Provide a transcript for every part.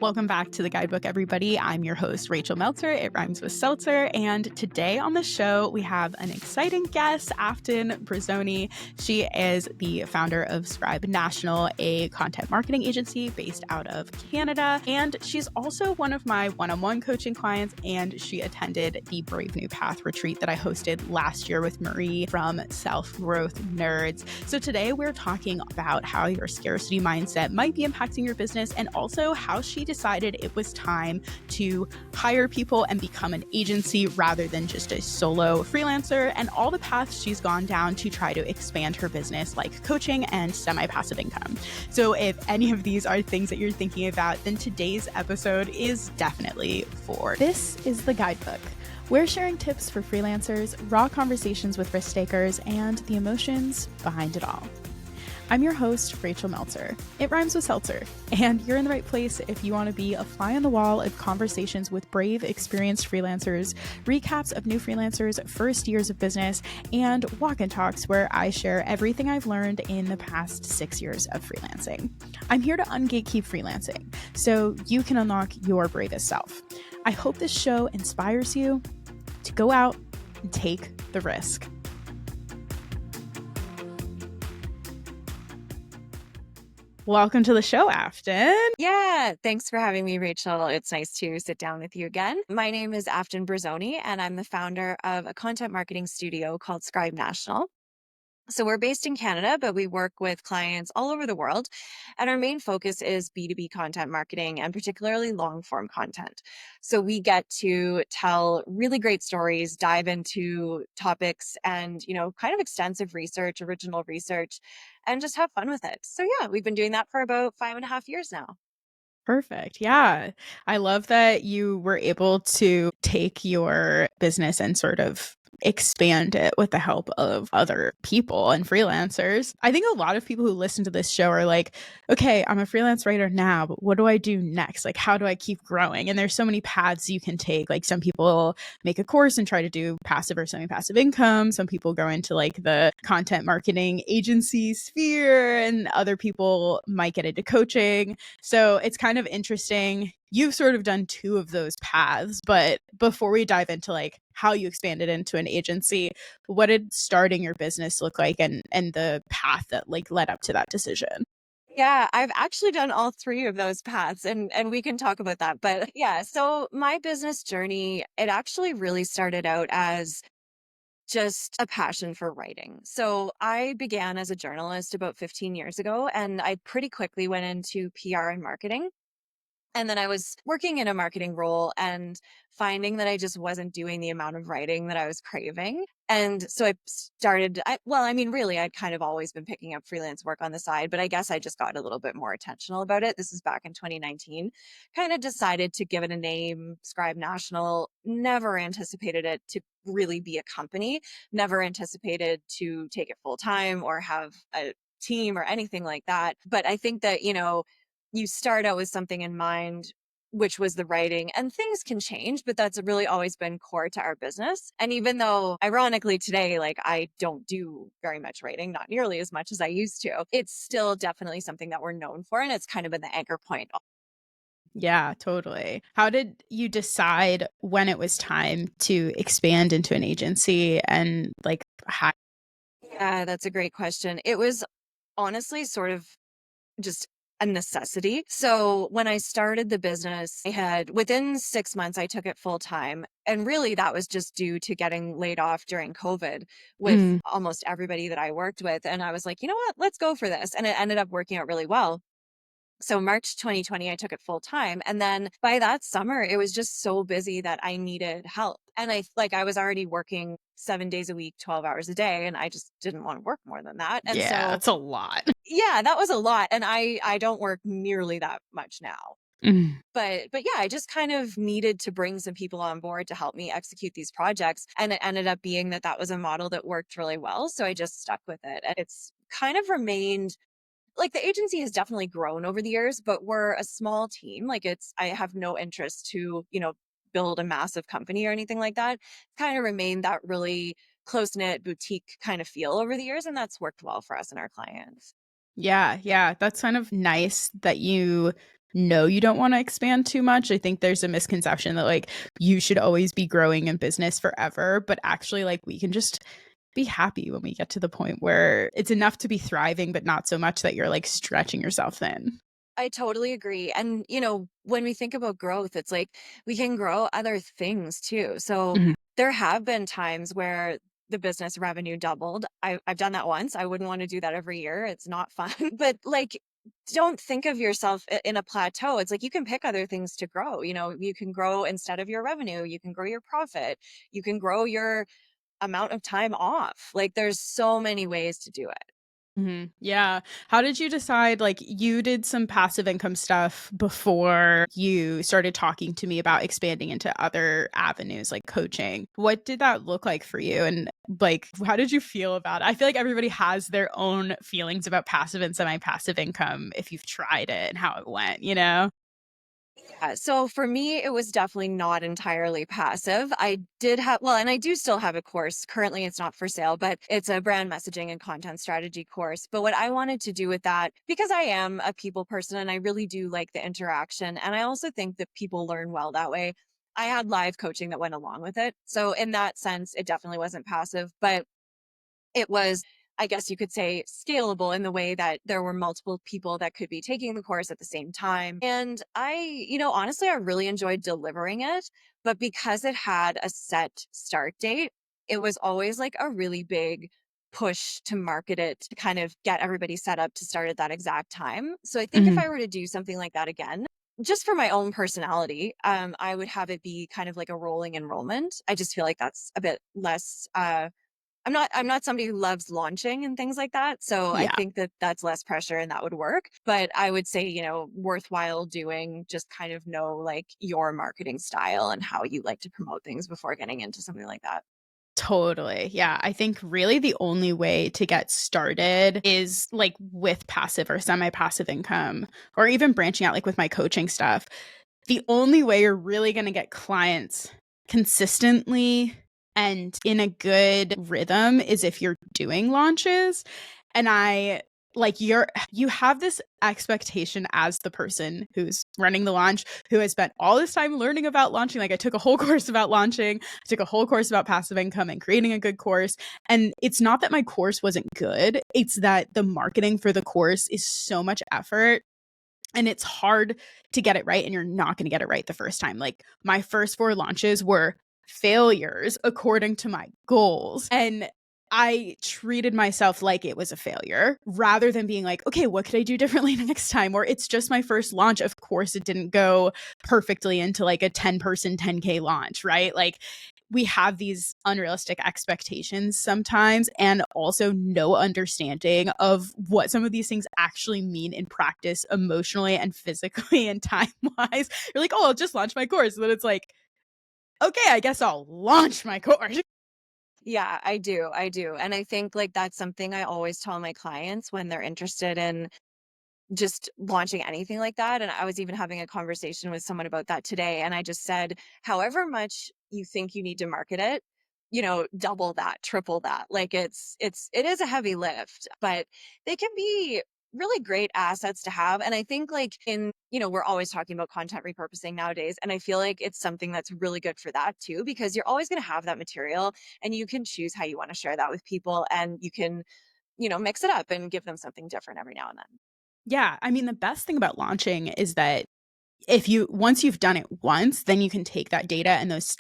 Welcome back to the Guidebook, everybody. I'm your host, Rachel Meltzer. It rhymes with seltzer. And today on the show, we have an exciting guest, Afton Brazzoni. She is the founder of Scribe National, a content marketing agency based out of Canada. And she's also one of my one-on-one coaching clients. And she attended the Brave New Path retreat that I hosted last year with Marie from Self-Growth Nerds. So today we're talking about how your scarcity mindset might be impacting your business, and also how she decided it was time to hire people and become an agency rather than just a solo freelancer, and all the paths she's gone down to try to expand her business, like coaching and semi-passive income. So if any of these are things that you're thinking about, then today's episode is definitely for. This is the Guidebook. We're sharing tips for freelancers, raw conversations with risk takers, and the emotions behind it all. I'm your host, Rachel Meltzer. It rhymes with seltzer, and you're in the right place if you want to be a fly on the wall of conversations with brave, experienced freelancers, recaps of new freelancers' first years of business, and walk-in talks where I share everything I've learned in the past 6 years of freelancing. I'm here to ungatekeep freelancing so you can unlock your bravest self. I hope this show inspires you to go out and take the risk. Welcome to the show, Afton. Yeah, thanks for having me, Rachel. It's nice to sit down with you again. My name is Afton Brazzoni, and I'm the founder of a content marketing studio called Scribe National. So we're based in Canada, but we work with clients all over the world. And our main focus is B2B content marketing, and particularly long form content. So we get to tell really great stories, dive into topics and, kind of extensive research, original research, and just have fun with it. So yeah, we've been doing that for about 5.5 years now. Perfect. Yeah. I love that you were able to take your business and sort of expand it with the help of other people and freelancers. I think a lot of people who listen to this show are like, okay, I'm a freelance writer now, but what do I do next? Like, how do I keep growing? And there's so many paths you can take. Like, some people make a course and try to do passive or semi-passive income. Some people go into like the content marketing agency sphere, and other people might get into coaching. So it's kind of interesting. You've sort of done two of those paths, but before we dive into like how you expanded into an agency, what did starting your business look like, and the path that like led up to that decision? Yeah, I've actually done all three of those paths, and we can talk about that. But yeah, so my business journey, it actually really started out as just a passion for writing. So I began as a journalist about 15 years ago, and I pretty quickly went into PR and marketing. And then I was working in a marketing role and finding that I just wasn't doing the amount of writing that I was craving. And so really, I'd kind of always been picking up freelance work on the side, but I guess I just got a little bit more intentional about it. This is back in 2019. Kind of decided to give it a name, Scribe National. Never anticipated it to really be a company, never anticipated to take it full time or have a team or anything like that. But I think that, you start out with something in mind, which was the writing, and things can change, but that's really always been core to our business. And even though ironically today, like I don't do very much writing, not nearly as much as I used to, it's still definitely something that we're known for. And it's kind of been the anchor point. Yeah, totally. How did you decide when it was time to expand into an agency, and like how? Yeah, that's a great question. It was honestly sort of just a necessity. So when I started the business, within 6 months, I took it full time. And really that was just due to getting laid off during COVID with almost everybody that I worked with. And I was like, you know what, let's go for this. And it ended up working out really well. So March 2020, I took it full time. And then by that summer, it was just so busy that I needed help. And I was already working 7 days a week, 12 hours a day. And I just didn't want to work more than that. And Yeah, so that's a lot. yeah, that was a lot. And I don't work nearly that much now. But yeah, I just kind of needed to bring some people on board to help me execute these projects. And it ended up being that was a model that worked really well. So I just stuck with it. And it's kind of remained like the agency has definitely grown over the years, but we're a small team. I have no interest to, build a massive company or anything like that. Kind of remained that really close knit boutique kind of feel over the years. And that's worked well for us and our clients. Yeah, yeah. That's kind of nice that you know you don't want to expand too much. I think there's a misconception that like you should always be growing in business forever, but actually like we can just be happy when we get to the point where it's enough to be thriving, but not so much that you're like stretching yourself thin. I totally agree. And, when we think about growth, it's like we can grow other things too. So Mhm. there have been times where the business revenue doubled. I've done that once. I wouldn't want to do that every year. It's not fun. But like, don't think of yourself in a plateau. It's like you can pick other things to grow. You can grow instead of your revenue, you can grow your profit, you can grow your amount of time off. Like, there's so many ways to do it. Yeah. How did you decide? Like, you did some passive income stuff before you started talking to me about expanding into other avenues like coaching. What did that look like for you? And like, how did you feel about it? I feel like everybody has their own feelings about passive and semi passive income if you've tried it and how it went, you know? So for me, it was definitely not entirely passive. I did have, well, and I do still have a course. Currently, it's not for sale, but it's a brand messaging and content strategy course. But what I wanted to do with that, because I am a people person and I really do like the interaction, and I also think that people learn well that way, I had live coaching that went along with it. So in that sense, it definitely wasn't passive, but it was, I guess you could say, scalable in the way that there were multiple people that could be taking the course at the same time. And honestly, I really enjoyed delivering it. But because it had a set start date, it was always like a really big push to market it, to kind of get everybody set up to start at that exact time. So I think if Mhm. I were to do something like that again, just for my own personality, I would have it be kind of like a rolling enrollment. I just feel like that's a bit less I'm not somebody who loves launching and things like that. So I Yeah. think that that's less pressure and that would work. But I would say, worthwhile doing, just kind of know like your marketing style and how you like to promote things before getting into something like that. Totally. Yeah. I think really the only way to get started is like with passive or semi passive income, or even branching out like with my coaching stuff. The only way you're really going to get clients consistently and in a good rhythm is if you're doing launches. And I like you have this expectation as the person who's running the launch, who has spent all this time learning about launching. Like I took a whole course about launching, I took a whole course about passive income and creating a good course. And it's not that my course wasn't good, it's that the marketing for the course is so much effort and it's hard to get it right, and you're not going to get it right the first time. Like my first 4 launches were failures according to my goals, and I treated myself like it was a failure rather than being like, okay, what could I do differently next time? Or it's just my first launch, of course it didn't go perfectly into like a 10-person 10K launch, right? Like we have these unrealistic expectations sometimes, and also no understanding of what some of these things actually mean in practice, emotionally and physically and time wise. You're like, oh, I'll just launch my course. And then it's like, okay, I guess I'll launch my course. Yeah, I do. I do. And I think like that's something I always tell my clients when they're interested in just launching anything like that. And I was even having a conversation with someone about that today. And I just said, however much you think you need to market it, double that, triple that. Like it is a heavy lift, but they can be really great assets to have. And I think like we're always talking about content repurposing nowadays. And I feel like it's something that's really good for that too, because you're always going to have that material and you can choose how you want to share that with people, and you can, mix it up and give them something different every now and then. Yeah. I mean, the best thing about launching is that if you once you've done it once, then you can take that data and those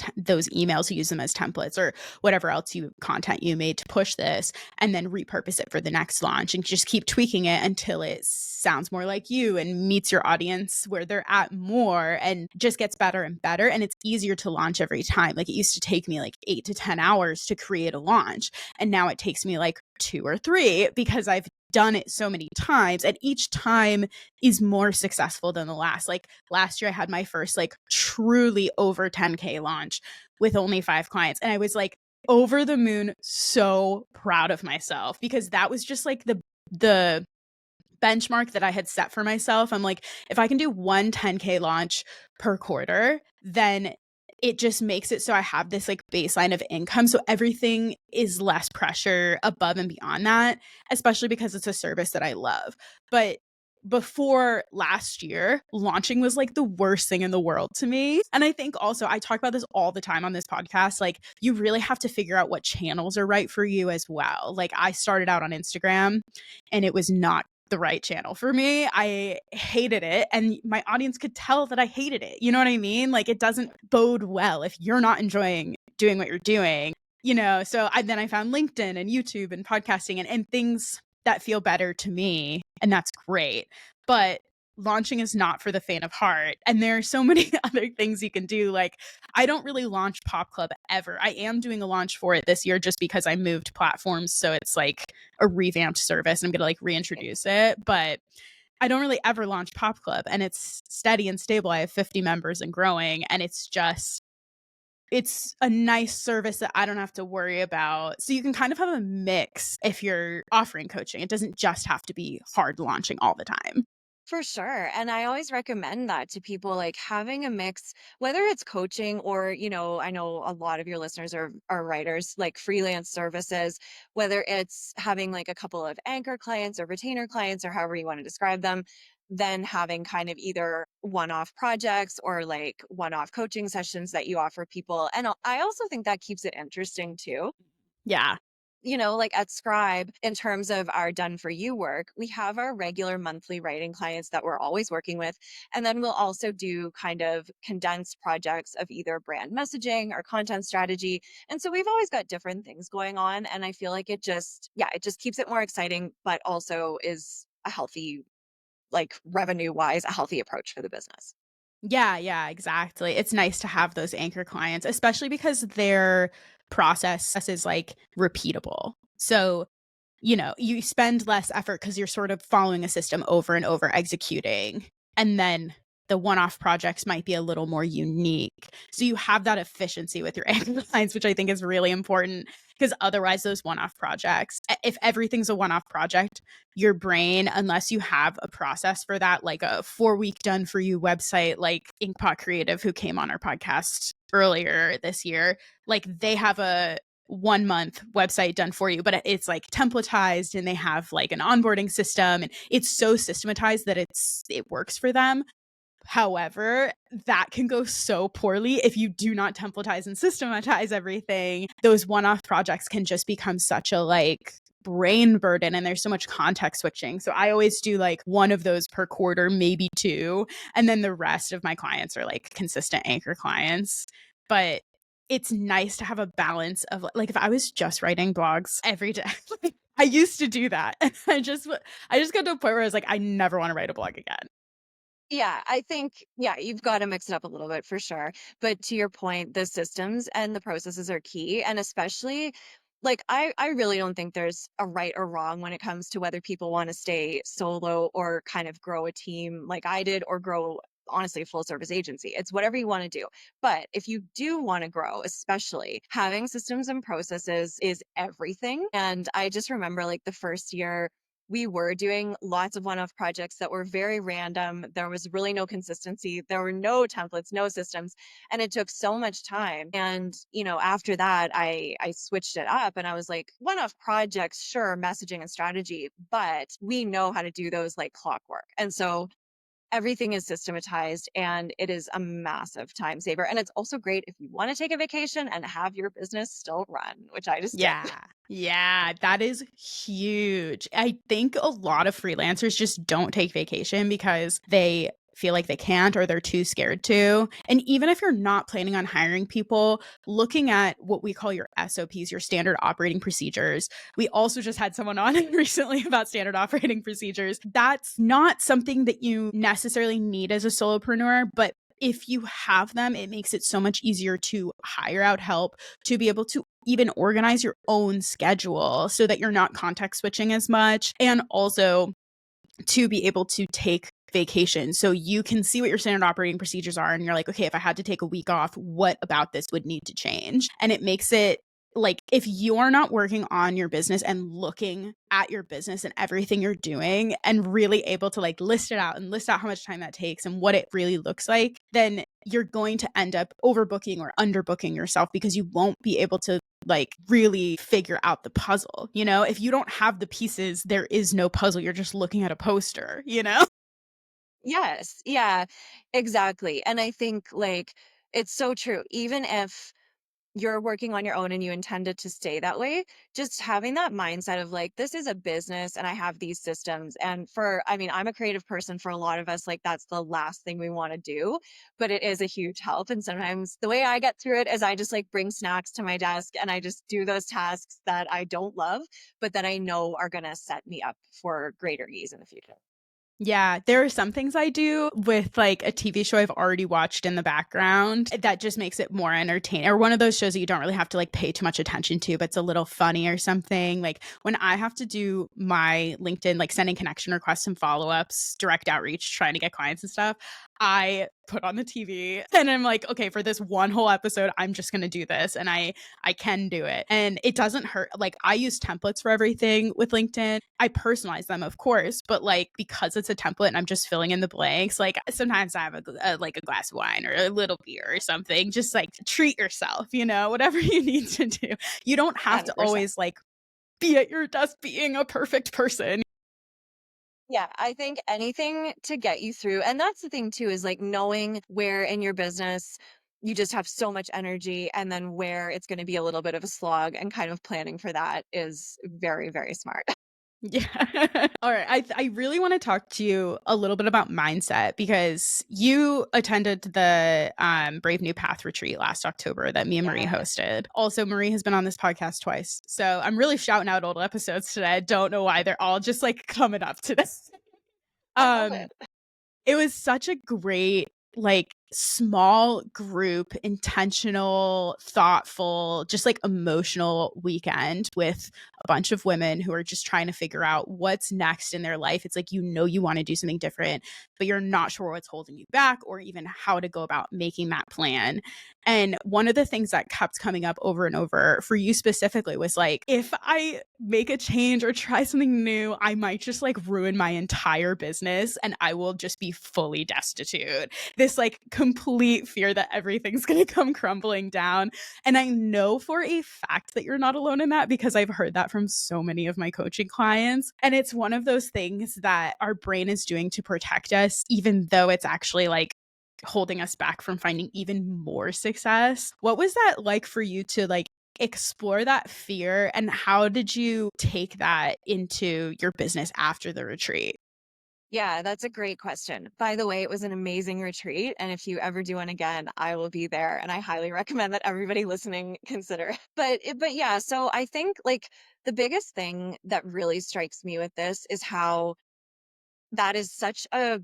emails, you use them as templates or whatever else content you made to push this, and then repurpose it for the next launch and just keep tweaking it until it sounds more like you and meets your audience where they're at more and just gets better and better. And it's easier to launch every time. Like it used to take me like 8 to 10 hours to create a launch, and now it takes me like 2 or 3 because I've done it so many times, and each time is more successful than the last. Like last year I had my first like truly over 10K launch with only 5 clients, and I was like over the moon, so proud of myself, because that was just like the benchmark that I had set for myself. I'm like, if I can do one 10K launch per quarter, then it just makes it so I have this like baseline of income. So everything is less pressure above and beyond that, especially because it's a service that I love. But before last year, launching was like the worst thing in the world to me. And I think also, I talk about this all the time on this podcast, like you really have to figure out what channels are right for you as well. Like I started out on Instagram and it was not the right channel for me. I hated it. And my audience could tell that I hated it. You know what I mean? Like it doesn't bode well if you're not enjoying doing what you're doing, So then I found LinkedIn and YouTube and podcasting and things that feel better to me. And that's great. But launching is not for the faint of heart. And there are so many other things you can do. Like I don't really launch Pop Club ever. I am doing a launch for it this year just because I moved platforms. So it's like a revamped service and I'm going to like reintroduce it. But I don't really ever launch Pop Club and it's steady and stable. I have 50 members and growing. And it's a nice service that I don't have to worry about. So you can kind of have a mix if you're offering coaching. It doesn't just have to be hard launching all the time. For sure. And I always recommend that to people, like having a mix, whether it's coaching or, I know a lot of your listeners are writers, like freelance services, whether it's having like a couple of anchor clients or retainer clients or however you want to describe them, then having kind of either one-off projects or like one-off coaching sessions that you offer people. And I also think that keeps it interesting too. Yeah. Like at Scribe, in terms of our done for you work, we have our regular monthly writing clients that we're always working with. And then we'll also do kind of condensed projects of either brand messaging or content strategy. And so we've always got different things going on. And I feel like it just keeps it more exciting, but also is a healthy, like revenue wise, a healthy approach for the business. Yeah, exactly. It's nice to have those anchor clients, especially because their process is like repeatable. So, you spend less effort because you're sort of following a system over and over executing. And then the one-off projects might be a little more unique. So you have that efficiency with your anchor clients, which I think is really important because otherwise those one-off projects, if everything's a one-off project, your brain, unless you have a process for that, like a 4-week done for you website, like Inkpot Creative, who came on our podcast earlier this year, like they have a 1-month website done for you, but it's like templatized and they have like an onboarding system and it's so systematized that it works for them. However, that can go so poorly if you do not templatize and systematize everything. Those one-off projects can just become such a like brain burden and there's so much context switching. So I always do like one of those per quarter, maybe 2, and then the rest of my clients are like consistent anchor clients. But it's nice to have a balance of like if I was just writing blogs every day, like, I used to do that. And I just got to a point where I was like, I never want to write a blog again. Yeah, I think, yeah, you've got to mix it up a little bit for sure. But to your point, the systems and the processes are key. And especially, like, I really don't think there's a right or wrong when it comes to whether people want to stay solo or kind of grow a team like I did or grow, honestly, a full service agency. It's whatever you want to do. But if you do want to grow, especially having systems and processes is everything. And I just remember like the first year, we were doing lots of one-off projects that were very random. There was really no consistency. There were no templates, no systems, and it took so much time. And, after that, I switched it up and I was like, one-off projects, sure, messaging and strategy, but we know how to do those like clockwork. And so everything is systematized and it is a massive time saver. And it's also great if you want to take a vacation and have your business still run, which I just did. Yeah, that is huge. I think a lot of freelancers just don't take vacation because they feel like they can't or they're too scared to. And even if you're not planning on hiring people, looking at what we call your SOPs, your standard operating procedures. We also just had someone on recently about standard operating procedures. That's not something that you necessarily need as a solopreneur, but if you have them, it makes it so much easier to hire out help, to be able to even organize your own schedule so that you're not context switching as much, and also to be able to take vacation. So you can see what your standard operating procedures are and you're like, okay, if I had to take a week off, what about this would need to change? And it makes it like if you're not working on your business and looking at your business and everything you're doing and really able to like list it out and list out how much time that takes and what it really looks like, then you're going to end up overbooking or underbooking yourself because you won't be able to like really figure out the puzzle. If you don't have the pieces, there is no puzzle. You're just looking at a poster, Yes. Yeah, exactly. And I think like it's so true. Even if you're working on your own and you intended to stay that way, just having that mindset of like, this is a business and I have these systems. And I mean, I'm a creative person. For a lot of us, like that's the last thing we want to do, but it is a huge help. And sometimes the way I get through it is I just like bring snacks to my desk and I just do those tasks that I don't love, but that I know are going to set me up for greater ease in the future. Yeah, there are some things I do with like a TV show I've already watched in the background that just makes it more entertaining. Or one of those shows that you don't really have to like pay too much attention to, but it's a little funny or something. Like when I have to do my LinkedIn, like sending connection requests and follow ups, direct outreach, trying to get clients and stuff, I put on the TV and I'm like, okay, for this one whole episode, I'm just going to do this. And I can do it. And it doesn't hurt. Like I use templates for everything with LinkedIn. I personalize them, of course, but like because it's a template and I'm just filling in the blanks, like sometimes I have like a glass of wine or a little beer or something. Just like treat yourself, whatever you need to do. You don't have to 100%. always like be at your desk being a perfect person. Yeah, I think anything to get you through. And that's the thing too, is like knowing where in your business you just have so much energy and then where it's going to be a little bit of a slog and kind of planning for that is very, very smart. Yeah. All right. I really want to talk to you a little bit about mindset because you attended the Brave New Path retreat last October that me and Marie Yeah, hosted. Also, Marie has been on this podcast twice. So I'm really shouting out old episodes today. I don't know why they're all just like coming up to this. I love Um, it. it was such a great, like, small group, intentional, thoughtful, just like emotional weekend with a bunch of women who are just trying to figure out what's next in their life. It's like, you want to do something different, but you're not sure what's holding you back or even how to go about making that plan. And one of the things that kept coming up over and over for you specifically was like, if I make a change or try something new, I might just like ruin my entire business and I will just be fully destitute. This like complete fear that everything's going to come crumbling down. And I know for a fact that you're not alone in that because I've heard that from so many of my coaching clients. And it's one of those things that our brain is doing to protect us, even though it's actually like holding us back from finding even more success. What was that like for you to like explore that fear and how did you take that into your business after the retreat? Yeah, that's a great question. By the way, it was an amazing retreat. And if you ever do one again, I will be there. And I highly recommend that everybody listening consider. But yeah, so I think like the biggest thing that really strikes me with this is how that is such a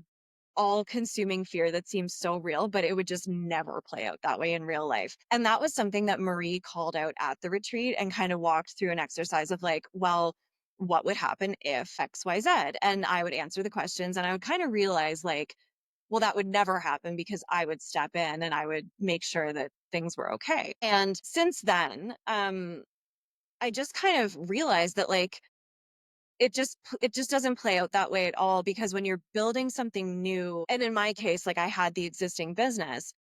all-consuming fear that seems so real, but it would just never play out that way in real life. And that was something that Marie called out at the retreat and kind of walked through an exercise of like, well, what would happen if XYZ? And I would answer the questions and I would kind of realize like, well, that would never happen because I would step in and I would make sure that things were okay. And since then, I just kind of realized that like it just doesn't play out that way at all because when you're building something new, and in my case, like I had the existing business,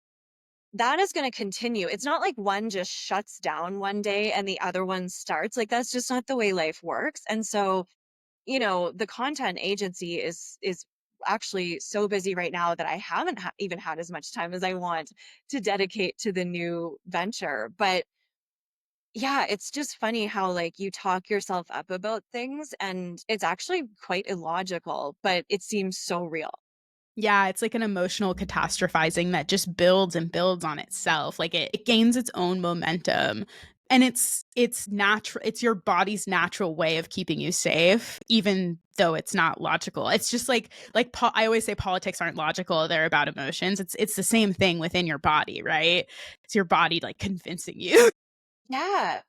that is going to continue. It's not like one just shuts down one day and the other one starts. Like that's just not the way life works. And so, the content agency is actually so busy right now that I haven't even had as much time as I want to dedicate to the new venture. But yeah, it's just funny how like you talk yourself up about things and it's actually quite illogical, but it seems so real. Yeah, it's like an emotional catastrophizing that just builds and builds on itself. Like it gains its own momentum. And it's natural, it's your body's natural way of keeping you safe, even though it's not logical. It's just I always say politics aren't logical, they're about emotions. It's the same thing within your body, right? It's your body like convincing you. Yeah.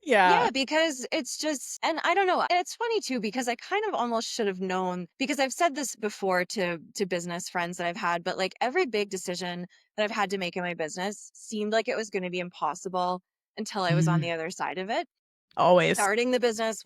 Yeah. Yeah, because it's just, and I don't know. And it's funny too, because I kind of almost should have known because I've said this before to business friends that I've had, but like every big decision that I've had to make in my business seemed like it was going to be impossible until I was on Mm, the other side of it. always. Starting the business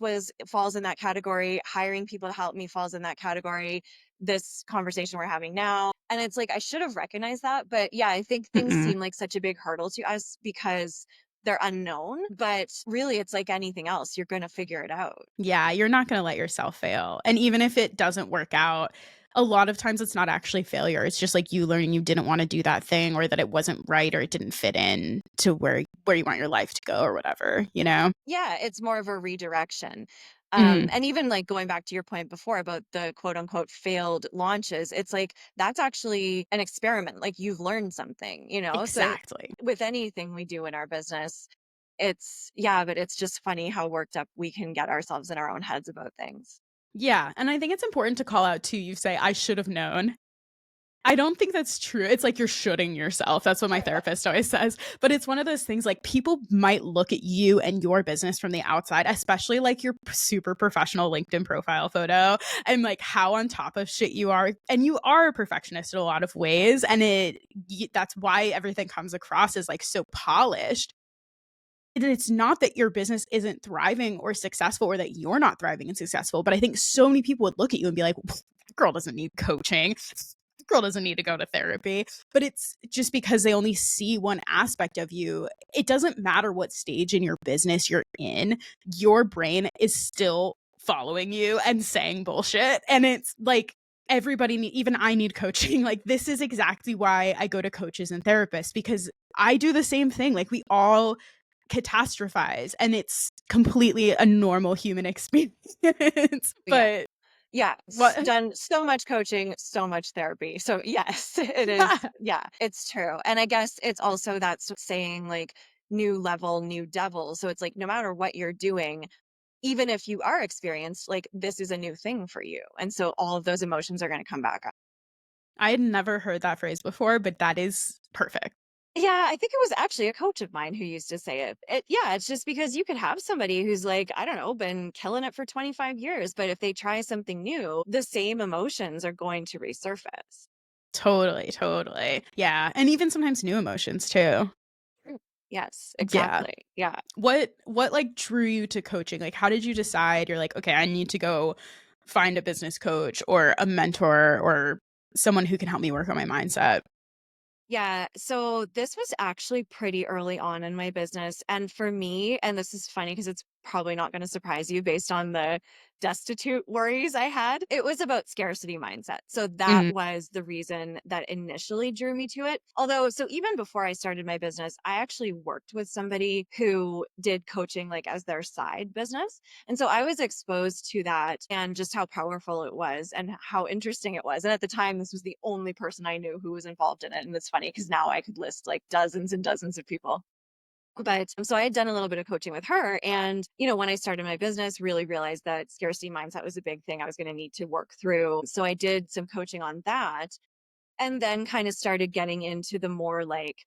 falls in that category. Hiring people to help me falls in that category. This conversation we're having now. And it's like I should have recognized that. But yeah, I think things Mm-mm. seem like such a big hurdle to us because they're unknown. But really it's like anything else. You're gonna figure it out. Yeah, you're not going to let yourself fail. And even if it doesn't work out, a lot of times it's not actually failure. It's just like you learning you didn't want to do that thing, or that it wasn't right, or it didn't fit in to where you want your life to go or whatever, you know? Yeah, it's more of a redirection. Mhm. And even like going back to your point before about the quote unquote failed launches, it's like that's actually an experiment. Like you've learned something, you know? So Exactly. with anything we do in our business, yeah, but it's just funny how worked up we can get ourselves in our own heads about things. Yeah, and I think it's important to call out too, you say, "I should have known." I don't think that's true. It's like you're shoulding yourself. That's what my therapist always says. But it's one of those things like people might look at you and your business from the outside, especially like your super professional LinkedIn profile photo and like how on top of shit you are. And you are a perfectionist in a lot of ways. And that's why everything comes across as like so polished. And it's not that your business isn't thriving or successful, or that you're not thriving and successful. But I think so many people would look at you and be like, "That girl doesn't need coaching. That girl doesn't need to go to therapy." But it's just because they only see one aspect of you. It doesn't matter what stage in your business you're in, your brain is still following you and saying bullshit. And it's like, even I need coaching. Like, this is exactly why I go to coaches and therapists, because I do the same thing. Like, we all catastrophize, and it's completely a normal human experience. Yeah. But Yeah, what done so much coaching, so much therapy. So yes, it is. Yeah, it's true. And I guess it's also that's saying like new level, new devil. So it's like no matter what you're doing, even if you are experienced, like this is a new thing for you. And so all of those emotions are going to come back up. I had never heard that phrase before, but that is perfect. Yeah, I think it was actually a coach of mine who used to say it. Yeah, it's just because you could have somebody who's like, I don't know, been killing it for 25 years, but if they try something new, the same emotions are going to resurface. Totally, totally. Yeah, and even sometimes new emotions too. Mm. Yes, Yeah. exactly. Yeah. What like drew you to coaching? Like, how did you decide you're like, okay, I need to go find a business coach or a mentor or someone who can help me work on my mindset? Yeah. So this was actually pretty early on in my business. And for me, and this is funny because it's probably not going to surprise you based on the destitute worries I had, it was about scarcity mindset. So that Mhm. was the reason that initially drew me to it. Although, so even before I started my business, I actually worked with somebody who did coaching like as their side business. And so I was exposed to that and just how powerful it was and how interesting it was. And at the time, this was the only person I knew who was involved in it. And it's funny because now I could list like dozens and dozens of people. But so I had done a little bit of coaching with her. And, when I started my business, really realized that scarcity mindset was a big thing I was going to need to work through. So I did some coaching on that and then kind of started getting into the more like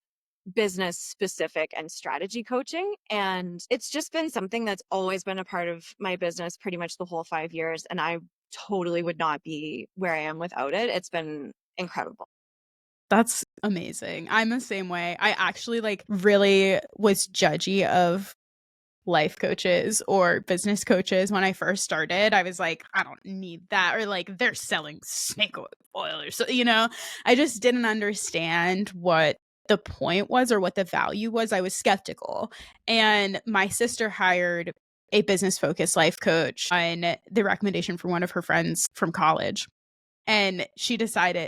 business specific and strategy coaching. And it's just been something that's always been a part of my business pretty much the whole 5 years. And I totally would not be where I am without it. It's been incredible. That's amazing. I'm the same way. I actually like really was judgy of life coaches or business coaches when I first started. I was like, I don't need that. Or like, they're selling snake oil or so, I just didn't understand what the point was or what the value was. I was skeptical. And my sister hired a business focused life coach on the recommendation from one of her friends from college. And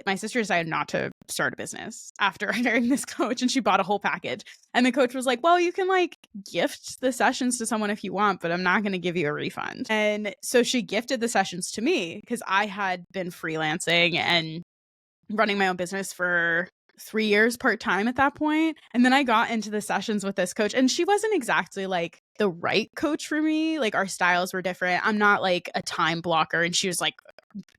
my sister decided not to start a business after hiring this coach, and she bought a whole package. And the coach was like, well, you can like gift the sessions to someone if you want, but I'm not going to give you a refund. And so she gifted the sessions to me because I had been freelancing and running my own business for 3 years part time at that point. And then I got into the sessions with this coach, and she wasn't exactly like the right coach for me. Like, our styles were different. I'm not like a time blocker, and she was like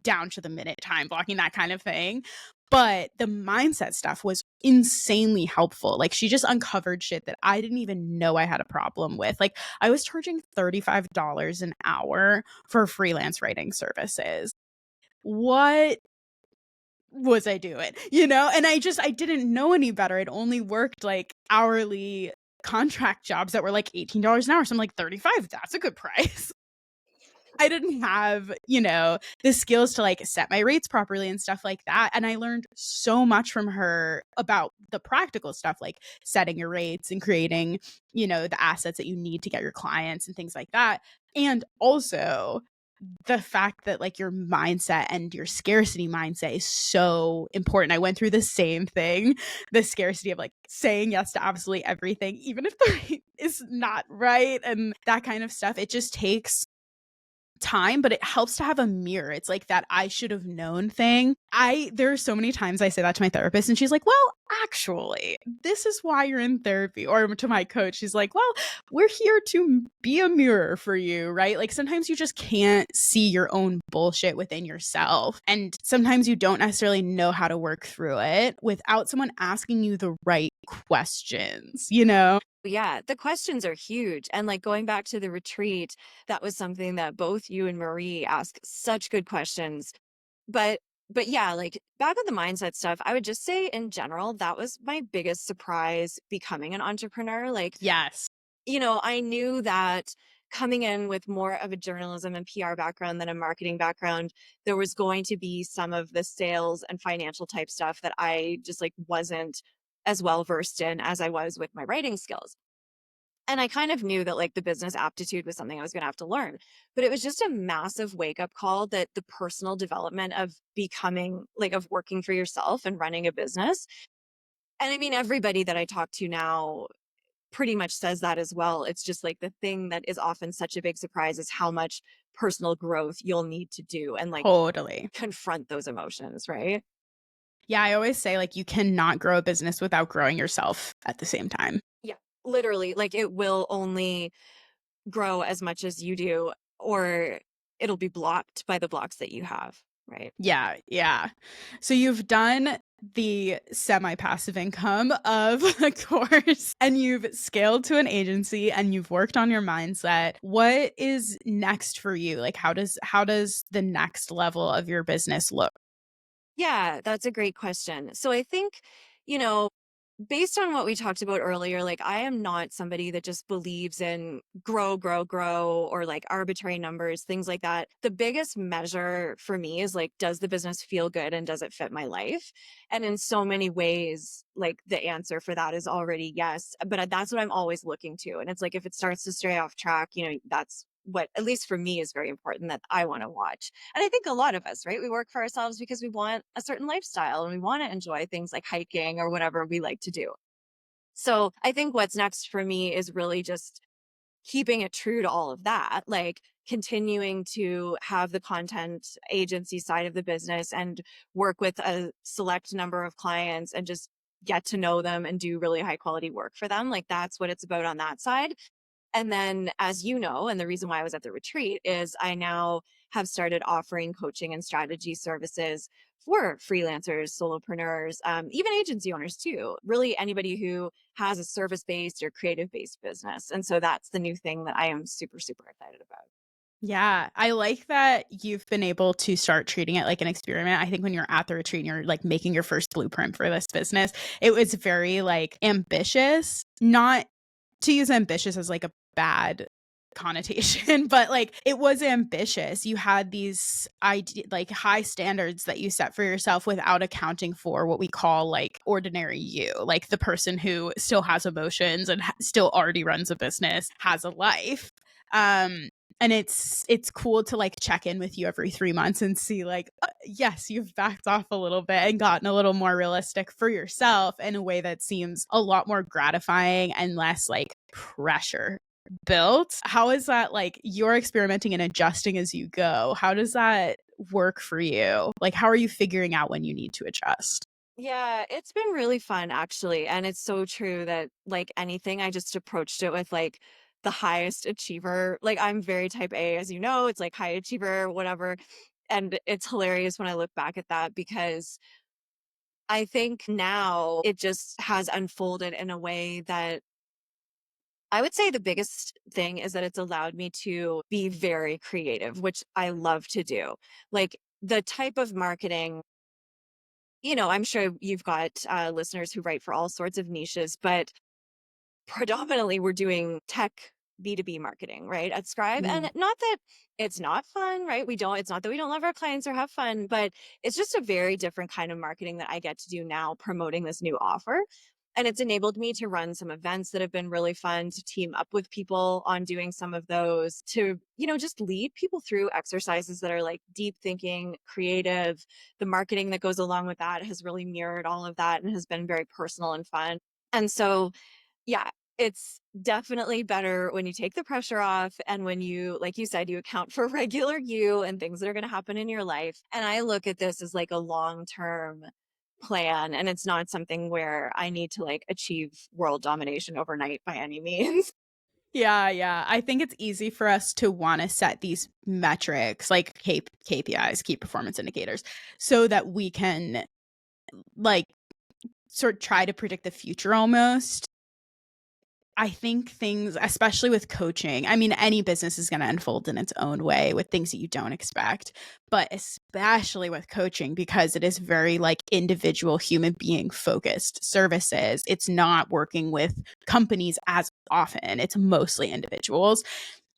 down to the minute time blocking, that kind of thing. But the mindset stuff was insanely helpful. Like, she just uncovered shit that I didn't even know I had a problem with. Like, I was charging $35 an hour for freelance writing services. What was I doing? And I didn't know any better. I'd only worked like hourly contract jobs that were like $18 an hour. So I'm like, 35, that's a good price. I didn't have, the skills to like set my rates properly and stuff like that. And I learned so much from her about the practical stuff, like setting your rates and creating, the assets that you need to get your clients and things like that. And also the fact that like your mindset and your scarcity mindset is so important. I went through the same thing, the scarcity of like saying yes to absolutely everything, even if the rate is not right and that kind of stuff. It just takes time, but it helps to have a mirror. It's like that I should have known thing. There are so many times I say that to my therapist and she's like, well, actually, this is why you're in therapy. Or to my coach, she's like, well, we're here to be a mirror for you, right? Like sometimes you just can't see your own bullshit within yourself. And sometimes you don't necessarily know how to work through it without someone asking you the right questions, you know? Yeah, the questions are huge. And like going back to the retreat, that was something that both you and Marie asked such good questions. But yeah, like back on the mindset stuff, I would just say in general, that was my biggest surprise becoming an entrepreneur. Like, Yes. I knew that coming in with more of a journalism and PR background than a marketing background, there was going to be some of the sales and financial type stuff that I just like wasn't as well versed in as I was with my writing skills. And I kind of knew that like the business aptitude was something I was going to have to learn. But it was just a massive wake up call that the personal development of becoming like of working for yourself and running a business. And I mean, everybody that I talk to now pretty much says that as well. It's just like the thing that is often such a big surprise is how much personal growth you'll need to do and like Totally. confront those emotions, right? Yeah, I always say like you cannot grow a business without growing yourself at the same time. Yeah. Literally, like it will only grow as much as you do, or it'll be blocked by the blocks that you have, right? Yeah, yeah. So you've done the semi-passive income of a course and you've scaled to an agency and you've worked on your mindset. What is next for you? Like how does the next level of your business look? Yeah, that's a great question. So I think, you know, based on what we talked about earlier, like I am not somebody that just believes in grow, grow, grow, or like arbitrary numbers, things like that. The biggest measure for me is like, does the business feel good and does it fit my life? And in so many ways, like the answer for that is already yes. But that's what I'm always looking to. And it's like, if it starts to stray off track, that's what, at least for me, is very important that I want to watch. And I think a lot of us, right? We work for ourselves because we want a certain lifestyle and we want to enjoy things like hiking or whatever we like to do. So I think what's next for me is really just keeping it true to all of that, like continuing to have the content agency side of the business and work with a select number of clients and just get to know them and do really high quality work for them. Like that's what it's about on that side. And then, as you know, and the reason why I was at the retreat is I now have started offering coaching and strategy services for freelancers, solopreneurs, even agency owners too. Really, anybody who has a service based or creative based business. And so that's the new thing that I am super, super excited about. Yeah, I like that you've been able to start treating it like an experiment. I think when you're at the retreat and you're like making your first blueprint for this business, it was very like ambitious, not to use ambitious as like a bad connotation, but like it was ambitious. You had these like high standards that you set for yourself without accounting for what we call like ordinary you, like the person who still has emotions and still already runs a business, has a life. And it's cool to like check in with you every 3 months and see like yes, you've backed off a little bit and gotten a little more realistic for yourself in a way that seems a lot more gratifying and less like pressure built. How is that, like you're experimenting and adjusting as you go? How does that work for you? Like how are you figuring out when you need to adjust? Yeah, it's been really fun actually. And it's so true that like anything, I just approached it with like the highest achiever. Like I'm very type A, as you know, it's like high achiever, whatever. And it's hilarious when I look back at that because I think now it just has unfolded in a way that I would say the biggest thing is that it's allowed me to be very creative, which I love to do. Like the type of marketing, I'm sure you've got listeners who write for all sorts of niches, but predominantly we're doing tech B2B marketing, right? At Scribe. Mm. And not that it's not fun, right? It's not that we don't love our clients or have fun, but it's just a very different kind of marketing that I get to do now promoting this new offer. And it's enabled me to run some events that have been really fun, to team up with people on doing some of those, to, just lead people through exercises that are like deep thinking, creative. The marketing that goes along with that has really mirrored all of that and has been very personal and fun. And so, yeah, it's definitely better when you take the pressure off and when you, like you said, you account for regular you and things that are going to happen in your life. And I look at this as like a long-term plan, and it's not something where I need to like achieve world domination overnight by any means. Yeah, yeah. I think it's easy for us to want to set these metrics like KPIs, key performance indicators, so that we can like sort of try to predict the future almost. I think things, especially with coaching, I mean, any business is going to unfold in its own way with things that you don't expect, but especially with coaching, because it is very like individual human being focused services. It's not working with companies as often. It's mostly individuals.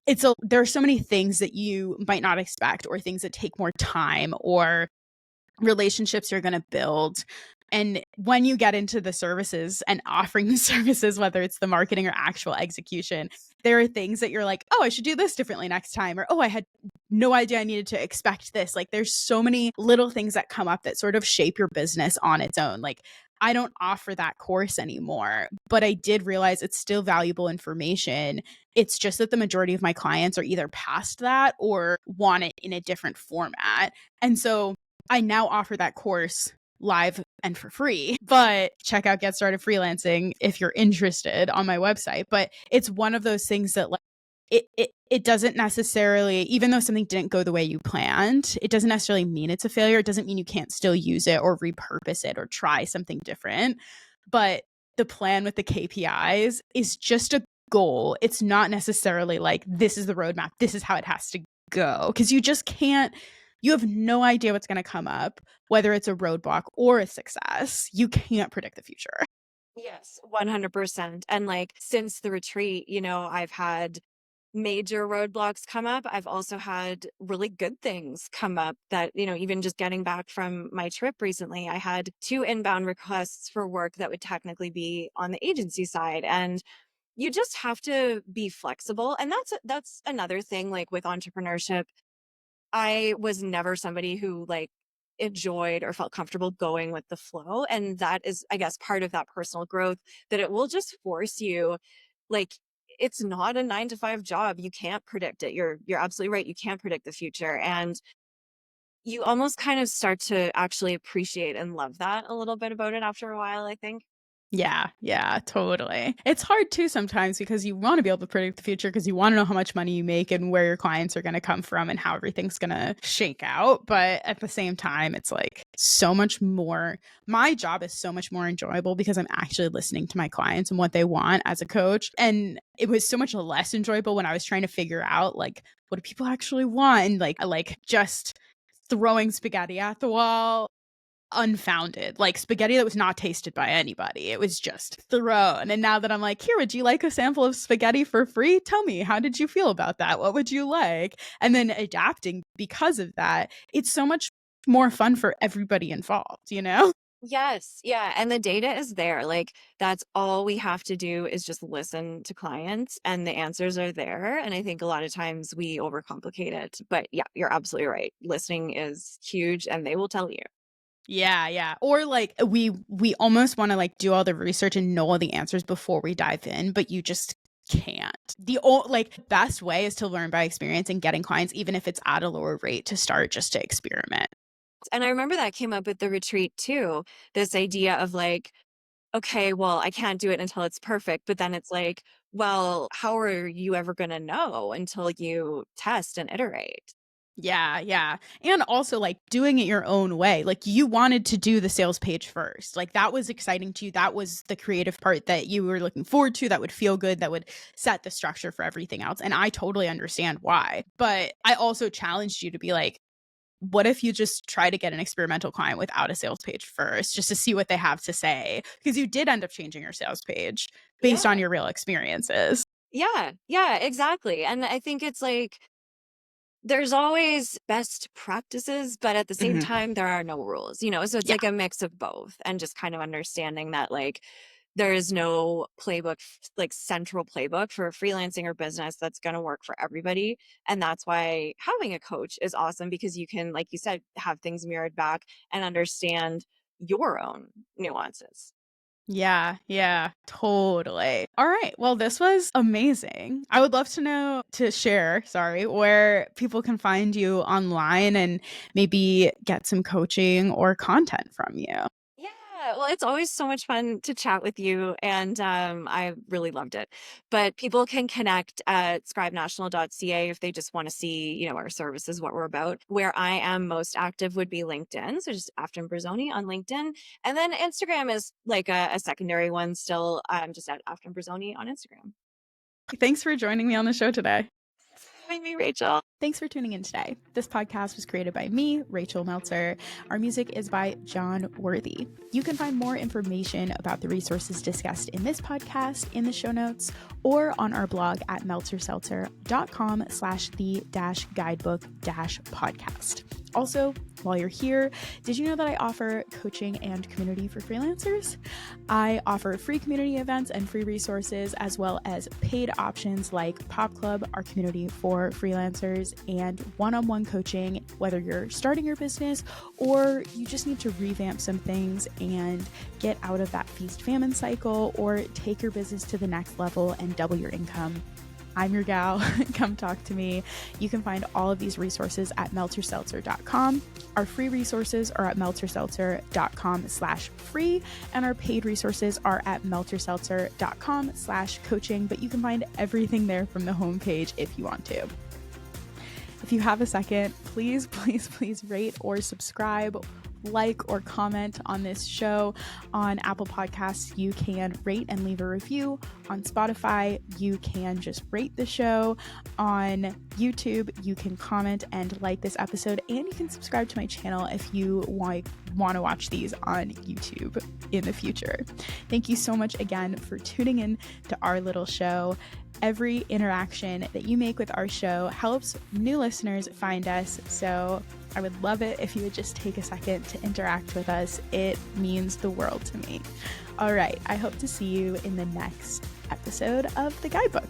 There are so many things that you might not expect, or things that take more time, or relationships you're going to build. And when you get into the services and offering the services, whether it's the marketing or actual execution, there are things that you're like, oh, I should do this differently next time. Or, oh, I had no idea I needed to expect this. Like, there's so many little things that come up that sort of shape your business on its own. Like, I don't offer that course anymore, but I did realize it's still valuable information. It's just that the majority of my clients are either past that or want it in a different format. And so I now offer that course live and for free, but check out Get Started Freelancing if you're interested on my website. But it's one of those things that like it doesn't necessarily, even though something didn't go the way you planned, it doesn't necessarily mean it's a failure. It doesn't mean you can't still use it or repurpose it or try something different. But the plan with the KPIs is just a goal. It's not necessarily like, this is the roadmap, this is how it has to go. Because you just can't, you have no idea what's going to come up, whether it's a roadblock or a success. You can't predict the future. Yes, 100%. And like since the retreat, I've had major roadblocks come up. I've also had really good things come up that, even just getting back from my trip recently, I had 2 inbound requests for work that would technically be on the agency side. And you just have to be flexible. And that's another thing, like with entrepreneurship. I was never somebody who like enjoyed or felt comfortable going with the flow. And that is, I guess, part of that personal growth, that it will just force you, like, it's not a 9 to 5 job. You can't predict it. You're absolutely right. You can't predict the future. And you almost kind of start to actually appreciate and love that a little bit about it after a while, I think. Yeah, totally. It's hard too sometimes because you want to be able to predict the future because you want to know how much money you make and where your clients are going to come from and how everything's going to shake out. But at the same time, it's like so much more. My job is so much more enjoyable because I'm actually listening to my clients and what they want as a coach. And it was so much less enjoyable when I was trying to figure out like, what do people actually want? And like, I like just throwing spaghetti at the wall, unfounded, like spaghetti that was not tasted by anybody. It was just thrown. And now that I'm like, here, would you like a sample of spaghetti for free? Tell me, how did you feel about that? What would you like? And then adapting because of that, it's so much more fun for everybody involved, you know? Yes. Yeah. And the data is there. Like, that's all we have to do is just listen to clients and the answers are there. And I think a lot of times we overcomplicate it. But yeah, you're absolutely right. Listening is huge and they will tell you. Yeah. Or like we almost want to like do all the research and know all the answers before we dive in, but you just can't. Like best way is to learn by experience and getting clients, even if it's at a lower rate, to start just to experiment. And I remember that came up at the retreat too. This idea of like, okay, well, I can't do it until it's perfect. But then it's like, well, how are you ever going to know until you test and iterate? Yeah. And also like doing it your own way. Like you wanted to do the sales page first. Like that was exciting to you. That was the creative part that you were looking forward to, that would feel good, that would set the structure for everything else. And I totally understand why. But I also challenged you to be like, what if you just try to get an experimental client without a sales page first, just to see what they have to say? Because you did end up changing your sales page based on Yeah. your real experiences. Yeah, exactly. And I think it's like, there's always best practices, but at the same Mhm. time, there are no rules, So it's Yeah. like a mix of both and just kind of understanding that, like, there is no playbook, like central playbook for freelancing or business that's going to work for everybody. And that's why having a coach is awesome, because you can, like you said, have things mirrored back and understand your own nuances. Yeah, totally. All right. Well, this was amazing. I would love to share, where people can find you online and maybe get some coaching or content from you. Yeah, well, it's always so much fun to chat with you, and I really loved it. But people can connect at scribenational.ca if they just want to see, our services, what we're about. Where I am most active would be LinkedIn, so just Afton Brazzoni on LinkedIn, and then Instagram is like a secondary one. Still, I'm just at Afton Brazzoni on Instagram. Thanks for joining me on the show today. Having me, Rachel. Thanks for tuning in today. This podcast was created by me, Rachel Meltzer. Our music is by John Worthy. You can find more information about the resources discussed in this podcast in the show notes or on our blog at meltzerseltzer.com/the-guidebook-podcast. Also, while you're here, did you know that I offer coaching and community for freelancers? I offer free community events and free resources, as well as paid options like Pop Club, our community for freelancers, and one-on-one coaching, whether you're starting your business or you just need to revamp some things and get out of that feast-famine cycle or take your business to the next level and double your income. I'm your gal. Come talk to me. You can find all of these resources at meltzerseltzer.com. Our free resources are at meltzerseltzer.com/free, and our paid resources are at meltzerseltzer.com/coaching, but you can find everything there from the homepage if you want to. If you have a second, please rate or subscribe, like or comment on this show. On Apple Podcasts, you can rate and leave a review. On Spotify, you can just rate the show. On YouTube, you can comment and like this episode, and you can subscribe to my channel if you want to watch these on YouTube in the future. Thank you so much again for tuning in to our little show. Every interaction that you make with our show helps new listeners find us, so I would love it if you would just take a second to interact with us. It means the world to me. All right, I hope to see you in the next episode of The Guidebook.